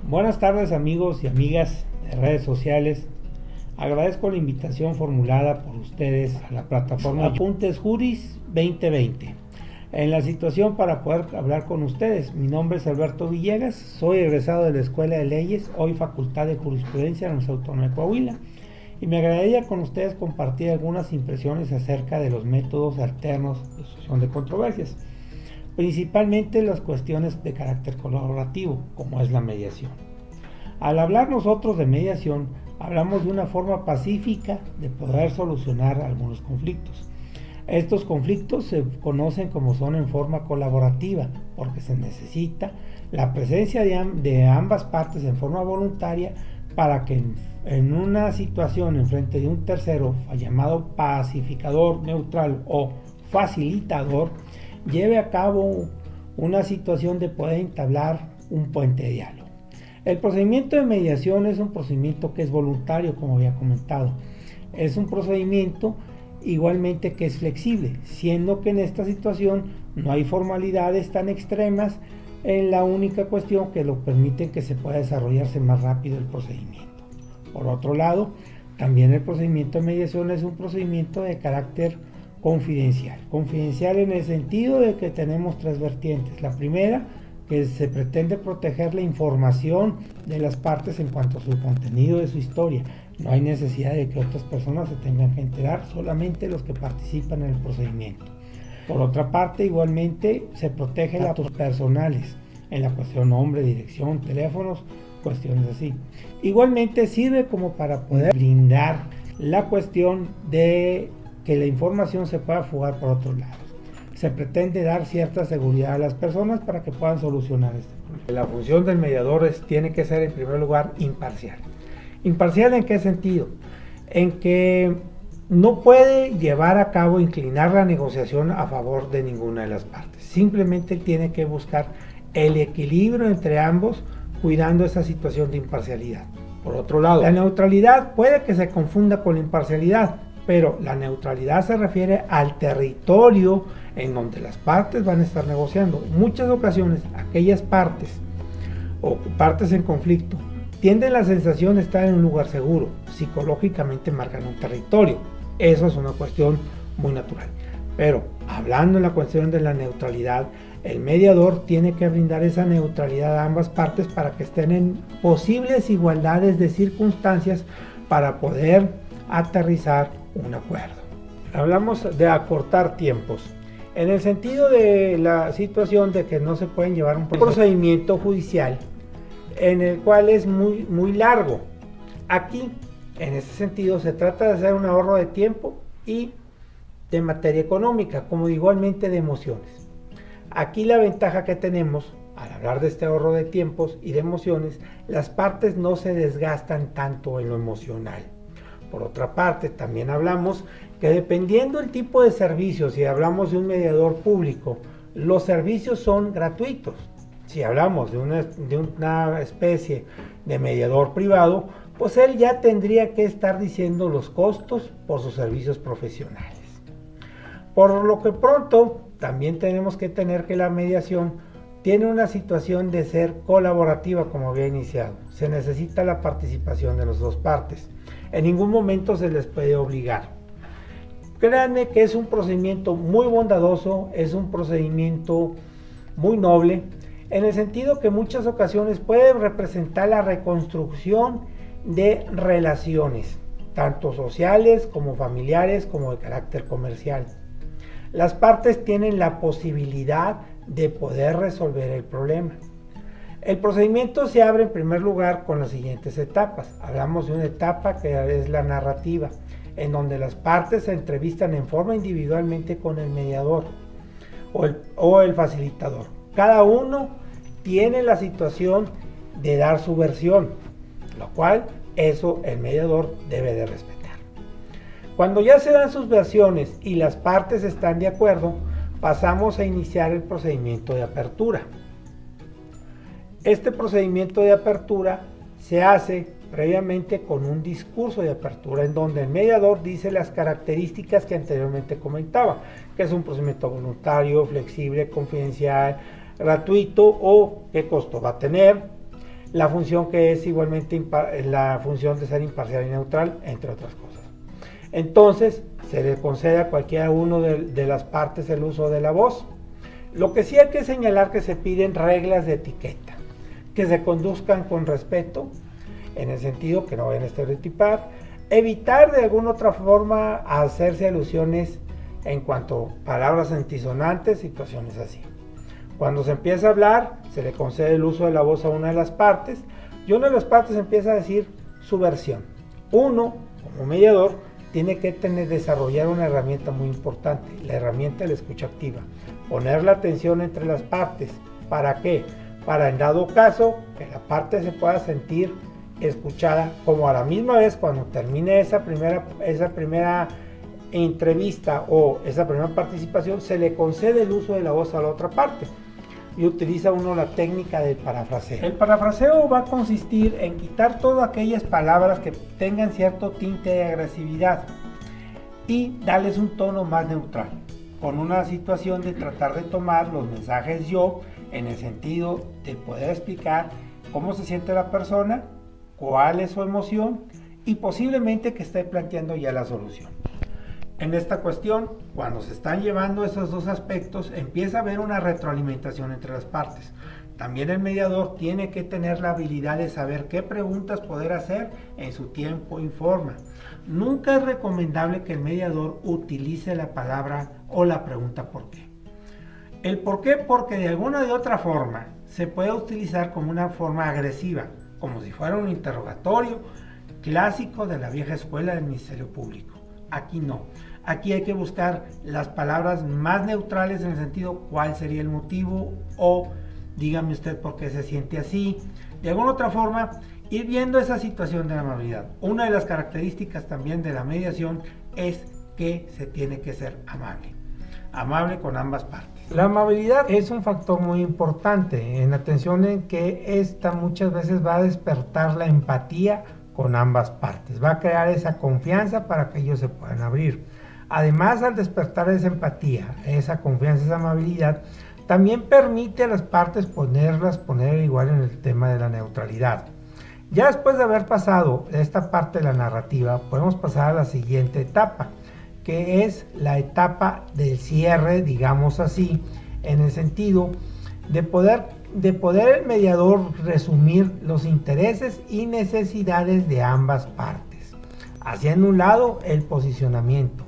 Buenas tardes amigos y amigas de redes sociales. Agradezco la invitación formulada por ustedes a la plataforma Apuntes Juris 2020. En la situación para poder hablar con ustedes, mi nombre es Alberto Villegas, soy egresado de la Escuela de Leyes, hoy Facultad de Jurisprudencia en la Universidad Autónoma de Coahuila, y me agradaría con ustedes compartir algunas impresiones acerca de los métodos alternos de solución de controversias, principalmente las cuestiones de carácter colaborativo, como es la mediación. Al hablar nosotros de mediación, hablamos de una forma pacífica de poder solucionar algunos conflictos. Estos conflictos se conocen como son en forma colaborativa, porque se necesita la presencia de ambas partes en forma voluntaria para que en una situación en frente de un tercero llamado pacificador, neutral o facilitador, lleve a cabo una situación de poder entablar un puente de diálogo. El procedimiento de mediación es un procedimiento que es voluntario, como había comentado. Es un procedimiento igualmente que es flexible, siendo que en esta situación no hay formalidades tan extremas, en la única cuestión que lo permiten que se pueda desarrollarse más rápido el procedimiento. Por otro lado, también el procedimiento de mediación es un procedimiento de carácter confidencial. Confidencial en el sentido de que tenemos tres vertientes. La primera, que se pretende proteger la información de las partes en cuanto a su contenido de su historia. No hay necesidad de que otras personas se tengan que enterar, solamente los que participan en el procedimiento. Por otra parte, igualmente se protege datos personales en la cuestión nombre, dirección, teléfonos, cuestiones así. Igualmente sirve como para poder blindar la cuestión de que la información se pueda fugar por otros lados. Se pretende dar cierta seguridad a las personas para que puedan solucionar este problema. La función del mediador tiene que ser en primer lugar imparcial. ¿Imparcial en qué sentido? En que no puede llevar a cabo, inclinar la negociación a favor de ninguna de las partes. Simplemente tiene que buscar el equilibrio entre ambos, cuidando esa situación de imparcialidad. Por otro lado, la neutralidad puede que se confunda con la imparcialidad, pero la neutralidad se refiere al territorio en donde las partes van a estar negociando. En muchas ocasiones, aquellas partes o partes en conflicto tienden la sensación de estar en un lugar seguro, psicológicamente marcan un territorio. Eso es una cuestión muy natural. Pero hablando en la cuestión de la neutralidad, el mediador tiene que brindar esa neutralidad a ambas partes para que estén en posibles igualdades de circunstancias para poder aterrizar un acuerdo. Hablamos de acortar tiempos, en el sentido de la situación de que no se pueden llevar un procedimiento judicial en el cual es muy largo. Aquí, en ese sentido, se trata de hacer un ahorro de tiempo y de materia económica, como igualmente de emociones. Aquí la ventaja que tenemos al hablar de este ahorro de tiempos y de emociones, las partes no se desgastan tanto en lo emocional. Por otra parte, también hablamos que dependiendo del tipo de servicio, si hablamos de un mediador público, los servicios son gratuitos. Si hablamos de una especie de mediador privado, pues él ya tendría que estar diciendo los costos por sus servicios profesionales. Por lo que pronto, también tenemos que tener que la mediación tiene una situación de ser colaborativa, como había iniciado. Se necesita la participación de las dos partes. En ningún momento se les puede obligar. Créanme que es un procedimiento muy bondadoso, es un procedimiento muy noble, en el sentido que en muchas ocasiones puede representar la reconstrucción de relaciones, tanto sociales como familiares, como de carácter comercial. Las partes tienen la posibilidad de poder resolver el problema. El procedimiento se abre en primer lugar con las siguientes etapas. Hablamos de una etapa que es la narrativa, en donde las partes se entrevistan en forma individualmente con el mediador o el facilitador. Cada uno tiene la situación de dar su versión, lo cual eso el mediador debe de respetar. Cuando ya se dan sus versiones y las partes están de acuerdo, pasamos a iniciar el procedimiento de apertura. Este procedimiento de apertura se hace previamente con un discurso de apertura en donde el mediador dice las características que anteriormente comentaba, que es un procedimiento voluntario, flexible, confidencial, gratuito o qué costo va a tener, la función que es igualmente la función de ser imparcial y neutral, entre otras cosas. Entonces, se le concede a cualquiera uno de las partes el uso de la voz. Lo que sí hay que señalar que se piden reglas de etiqueta, que se conduzcan con respeto, en el sentido que no vayan a estereotipar, evitar de alguna otra forma hacerse alusiones en cuanto a palabras antisonantes, situaciones así. Cuando se empieza a hablar, se le concede el uso de la voz a una de las partes, y una de las partes empieza a decir su versión. Uno, como mediador, tiene que desarrollar una herramienta muy importante, la herramienta de la escucha activa. Poner la atención entre las partes. ¿Para qué? Para, en dado caso, que la parte se pueda sentir escuchada, como a la misma vez cuando termine esa primera entrevista o esa primera participación, se le concede el uso de la voz a la otra parte y utiliza uno la técnica del parafraseo. El parafraseo va a consistir en quitar todas aquellas palabras que tengan cierto tinte de agresividad y darles un tono más neutral, con una situación de tratar de tomar los mensajes yo en el sentido de poder explicar cómo se siente la persona, cuál es su emoción y posiblemente que esté planteando ya la solución. En esta cuestión, cuando se están llevando esos dos aspectos, empieza a haber una retroalimentación entre las partes. También el mediador tiene que tener la habilidad de saber qué preguntas poder hacer en su tiempo y forma. Nunca es recomendable que el mediador utilice la palabra o la pregunta ¿por qué? El por qué, porque de alguna de otra forma se puede utilizar como una forma agresiva, como si fuera un interrogatorio clásico de la vieja escuela del Ministerio Público. Aquí no. Aquí hay que buscar las palabras más neutrales en el sentido cuál sería el motivo o dígame usted por qué se siente así. De alguna otra forma, ir viendo esa situación de la amabilidad. Una de las características también de la mediación es que se tiene que ser amable. Amable con ambas partes. La amabilidad es un factor muy importante en atención en que esta muchas veces va a despertar la empatía con ambas partes, va a crear esa confianza para que ellos se puedan abrir. Además, al despertar esa empatía, esa confianza, esa amabilidad, también permite a las partes poner igual en el tema de la neutralidad. Ya después de haber pasado esta parte de la narrativa, podemos pasar a la siguiente etapa, que es la etapa del cierre, digamos así, en el sentido de poder el mediador resumir los intereses y necesidades de ambas partes, haciendo un lado el posicionamiento.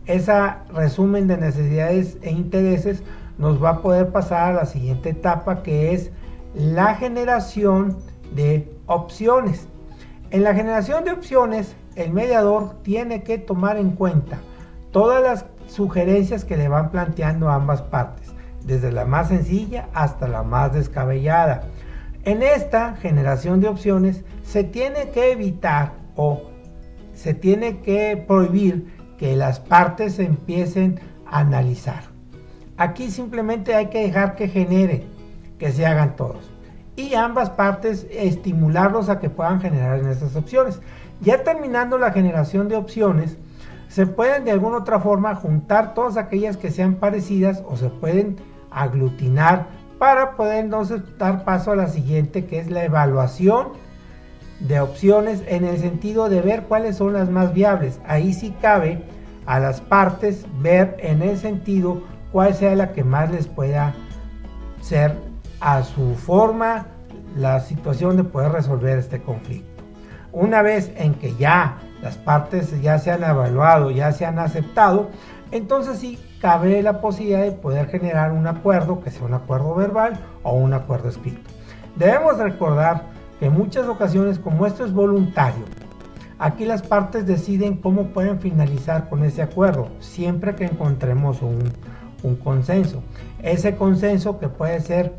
Ese resumen de necesidades e intereses nos va a poder pasar a la siguiente etapa, que es la generación de opciones. En la generación de opciones, el mediador tiene que tomar en cuenta todas las sugerencias que le van planteando a ambas partes, desde la más sencilla hasta la más descabellada. En esta generación de opciones se tiene que evitar o se tiene que prohibir que las partes empiecen a analizar. Aquí simplemente hay que dejar que genere, que se hagan todos. Y ambas partes estimularlos a que puedan generar en estas opciones. Ya terminando la generación de opciones, se pueden de alguna otra forma juntar todas aquellas que sean parecidas o se pueden aglutinar para poder entonces dar paso a la siguiente, que es la evaluación de opciones en el sentido de ver cuáles son las más viables. Ahí sí cabe a las partes ver en el sentido cuál sea la que más les pueda ser a su forma la situación de poder resolver este conflicto. Una vez en que ya las partes ya se han evaluado, ya se han aceptado, entonces sí cabe la posibilidad de poder generar un acuerdo, que sea un acuerdo verbal o un acuerdo escrito. Debemos recordar que en muchas ocasiones, como esto es voluntario, aquí las partes deciden cómo pueden finalizar con ese acuerdo, siempre que encontremos un consenso. Ese consenso que puede ser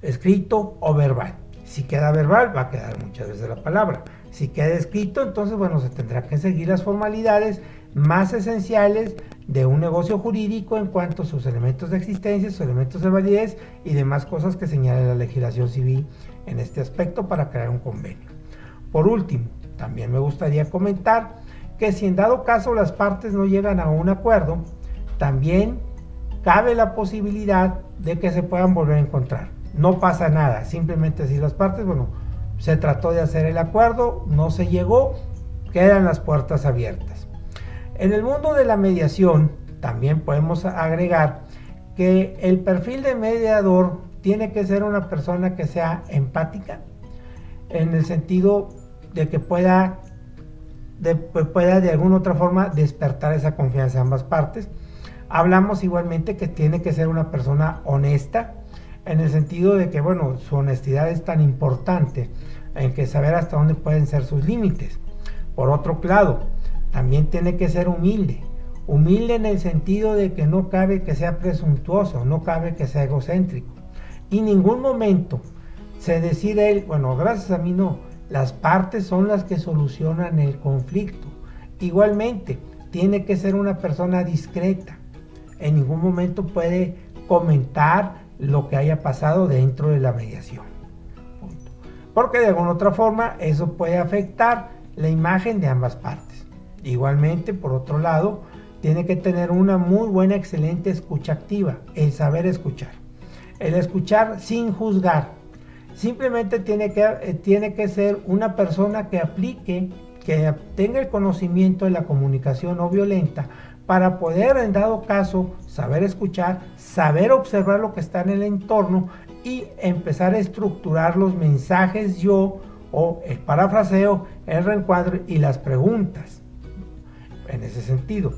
escrito o verbal. Si queda verbal, va a quedar muchas veces la palabra. Si queda escrito, entonces, bueno, se tendrá que seguir las formalidades más esenciales de un negocio jurídico en cuanto a sus elementos de existencia, sus elementos de validez y demás cosas que señala la legislación civil en este aspecto para crear un convenio. Por último, también me gustaría comentar que si en dado caso las partes no llegan a un acuerdo, también cabe la posibilidad de que se puedan volver a encontrar. No pasa nada, simplemente si las partes, bueno, se trató de hacer el acuerdo, no se llegó, quedan las puertas abiertas. En el mundo de la mediación también podemos agregar que el perfil de mediador tiene que ser una persona que sea empática, en el sentido de que pueda de alguna otra forma despertar esa confianza de ambas partes. Hablamos igualmente que tiene que ser una persona honesta, en el sentido de que, bueno, su honestidad es tan importante en que saber hasta dónde pueden ser sus límites. Por otro lado, también tiene que ser humilde en el sentido de que no cabe que sea presuntuoso, no cabe que sea egocéntrico. Y en ningún momento se decide él, bueno, gracias a mí no, las partes son las que solucionan el conflicto. Igualmente, tiene que ser una persona discreta. En ningún momento puede comentar lo que haya pasado dentro de la mediación. Punto. Porque de alguna otra forma eso puede afectar la imagen de ambas partes. Igualmente, por otro lado, tiene que tener una muy buena, excelente escucha activa, el saber escuchar. El escuchar sin juzgar. Simplemente tiene que ser una persona que aplique, que tenga el conocimiento de la comunicación no violenta para poder, en dado caso, saber escuchar, saber observar lo que está en el entorno y empezar a estructurar los mensajes yo o el parafraseo, el reencuadre y las preguntas. En ese sentido.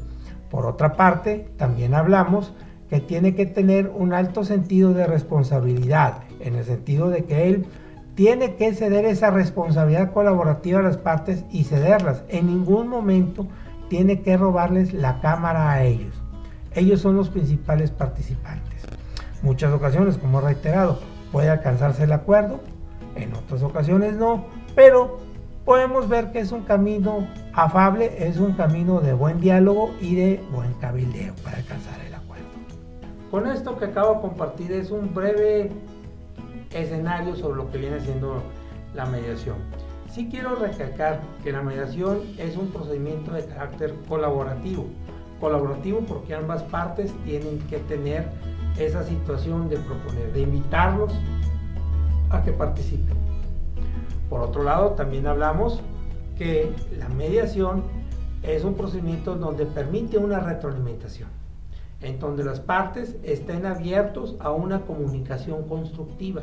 Por otra parte, también hablamos que tiene que tener un alto sentido de responsabilidad, en el sentido de que él tiene que ceder esa responsabilidad colaborativa a las partes y cederlas. En ningún momento tiene que robarles la cámara a ellos. Ellos son los principales participantes. Muchas ocasiones, como he reiterado, puede alcanzarse el acuerdo, en otras ocasiones no, pero podemos ver que es un camino afable, es un camino de buen diálogo y de buen cabildeo para alcanzar el acuerdo. Con esto que acabo de compartir es un breve escenario sobre lo que viene siendo la mediación. Sí quiero recalcar que la mediación es un procedimiento de carácter colaborativo. Colaborativo porque ambas partes tienen que tener esa situación de proponer, de invitarlos a que participen. Por otro lado, también hablamos que la mediación es un procedimiento donde permite una retroalimentación, en donde las partes estén abiertos a una comunicación constructiva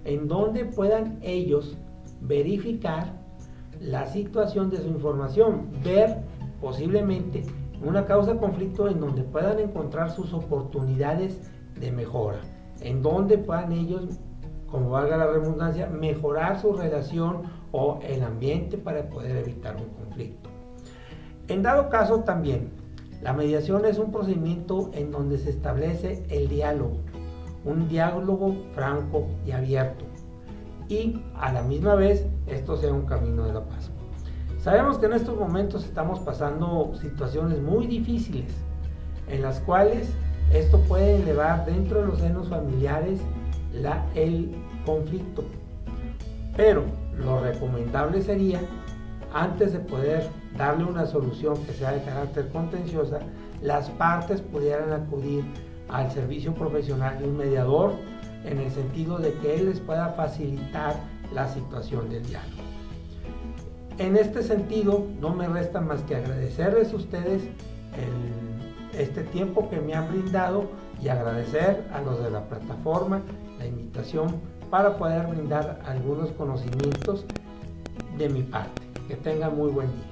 en donde puedan ellos verificar la situación de su información, ver posiblemente una causa de conflicto en donde puedan encontrar sus oportunidades de mejora, en donde puedan ellos, como valga la redundancia, mejorar su relación o el ambiente para poder evitar un conflicto. En dado caso también, la mediación es un procedimiento en donde se establece el diálogo, un diálogo franco y abierto, y a la misma vez esto sea un camino de la paz. Sabemos que en estos momentos estamos pasando situaciones muy difíciles, en las cuales esto puede elevar dentro de los senos familiares el conflicto, pero lo recomendable sería, antes de poder darle una solución que sea de carácter contenciosa, las partes pudieran acudir al servicio profesional de un mediador, en el sentido de que él les pueda facilitar la situación del diálogo. En este sentido, no me resta más que agradecerles a ustedes este tiempo que me han brindado y agradecer a los de la plataforma la invitación para poder brindar algunos conocimientos de mi parte. Que tengan muy buen día.